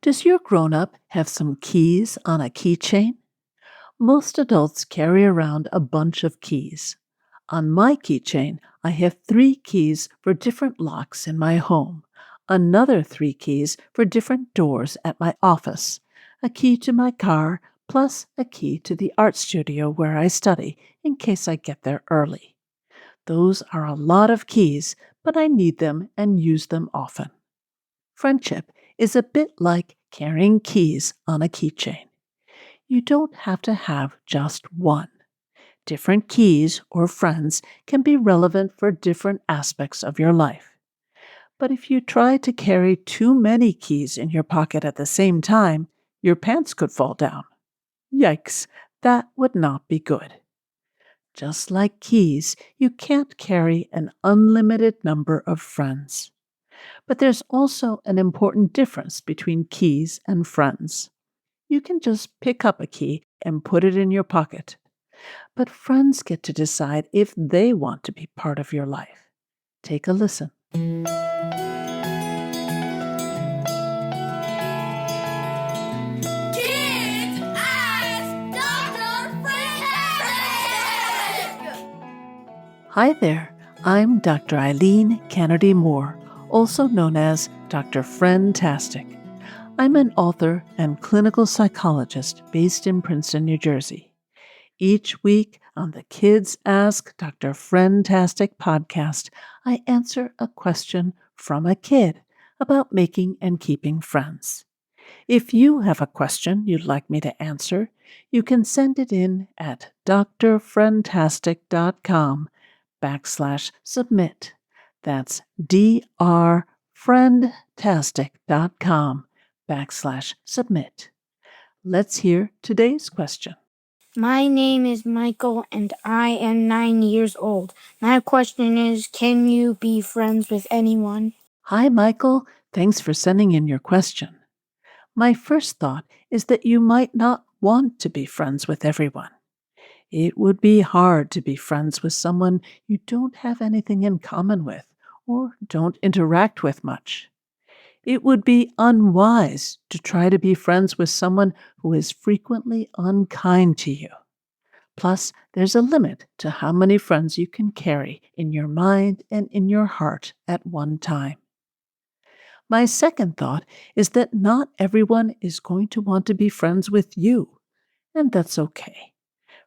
Does your grown-up have some keys on a keychain? Most adults carry around a bunch of keys. On my keychain, I have 3 keys for different locks in my home, another 3 keys for different doors at my office, a key to my car, plus a key to the art studio where I study in case I get there early. Those are a lot of keys, but I need them and use them often. Friendship is a bit like carrying keys on a keychain. You don't have to have just one. Different keys or friends can be relevant for different aspects of your life. But if you try to carry too many keys in your pocket at the same time, your pants could fall down. Yikes, that would not be good. Just like keys, you can't carry an unlimited number of friends. But there's also an important difference between keys and friends. You can just pick up a key and put it in your pocket. But friends get to decide if they want to be part of your life. Take a listen. Kids Ask Dr. Friendtastic! Hi there, I'm Dr. Eileen Kennedy Moore, also known as Dr. Friendtastic. I'm an author and clinical psychologist based in Princeton, New Jersey. Each week on the Kids Ask Dr. Friendtastic podcast, I answer a question from a kid about making and keeping friends. If you have a question you'd like me to answer, you can send it in at drfriendtastic.com/submit. That's drfriendtastic.com/submit. Let's hear today's question. My name is Michael and I am 9 years old. My question is, can you be friends with anyone? Hi, Michael. Thanks for sending in your question. My first thought is that you might not want to be friends with everyone. It would be hard to be friends with someone you don't have anything in common with or don't interact with much. It would be unwise to try to be friends with someone who is frequently unkind to you. Plus, there's a limit to how many friends you can carry in your mind and in your heart at one time. My second thought is that not everyone is going to want to be friends with you, and that's okay.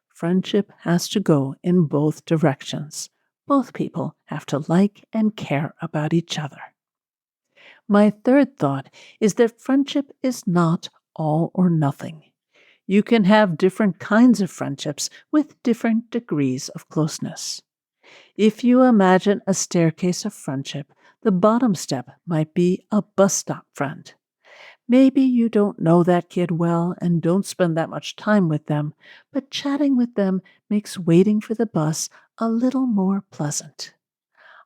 Friendship has to go in both directions. Both people have to like and care about each other. My third thought is that friendship is not all or nothing. You can have different kinds of friendships with different degrees of closeness. If you imagine a staircase of friendship, the bottom step might be a bus stop friend. Maybe you don't know that kid well and don't spend that much time with them, but chatting with them makes waiting for the bus a little more pleasant.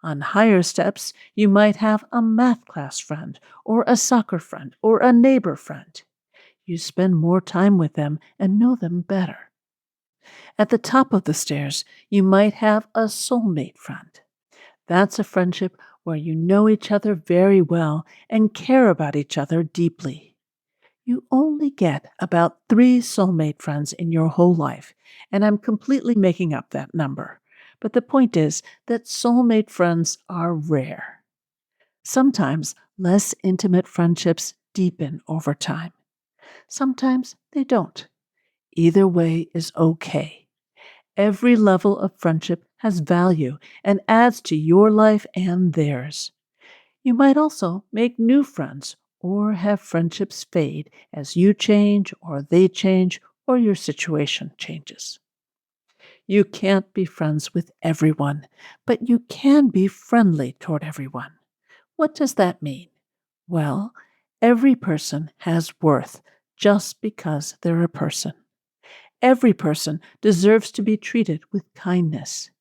On higher steps, you might have a math class friend, or a soccer friend, or a neighbor friend. You spend more time with them and know them better. At the top of the stairs, you might have a soulmate friend. That's a friendship where you know each other very well and care about each other deeply. You only get about 3 soulmate friends in your whole life, and I'm completely making up that number. But the point is that soulmate friends are rare. Sometimes less intimate friendships deepen over time. Sometimes they don't. Either way is okay. Every level of friendship has value and adds to your life and theirs. You might also make new friends or have friendships fade as you change or they change or your situation changes. You can't be friends with everyone, but you can be friendly toward everyone. What does that mean? Well, every person has worth just because they're a person. Every person deserves to be treated with kindness.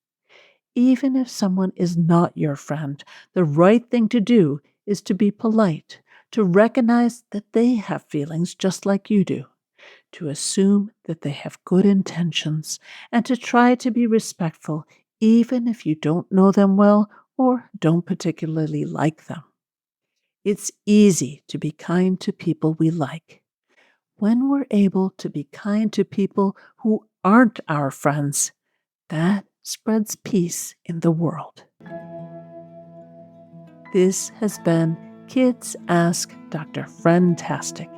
Even if someone is not your friend, the right thing to do is to be polite, to recognize that they have feelings just like you do, to assume that they have good intentions, and to try to be respectful even if you don't know them well or don't particularly like them. It's easy to be kind to people we like. When we're able to be kind to people who aren't our friends, that spreads peace in the world. This has been Kids Ask Dr. Friendtastic.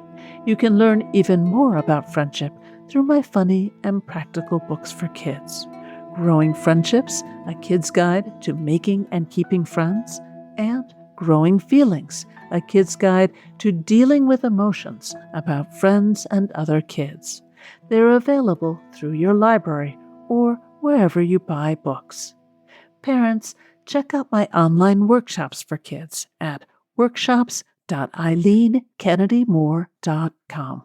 You can learn even more about friendship through my funny and practical books for kids. Growing Friendships, a kid's guide to making and keeping friends, and Growing Feelings, a kid's guide to dealing with emotions about friends and other kids. They're available through your library or wherever you buy books. Parents, check out my online workshops for kids at workshops.eileenkennedymore.com.